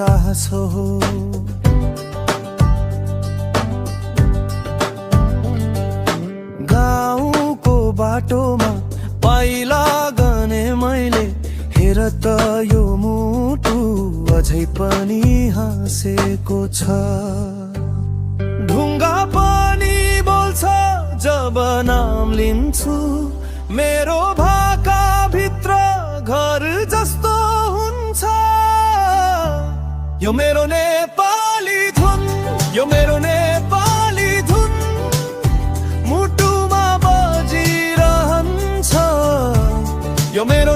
साहस हो। गाउँको बाटोमा पाइला गने मैले, हेर त यो मुटु अझै पनि हाँसेको छ। ढुङ्गा पनि बोल्छ जब नाम लिन्छु, मेरो भाका भित्र घर जस्तो हुन्छ। यो मेरो नेपाली धुन, यो मेरो नेपाली धुन मुटुमा बजिरहन्छ। यो मेरो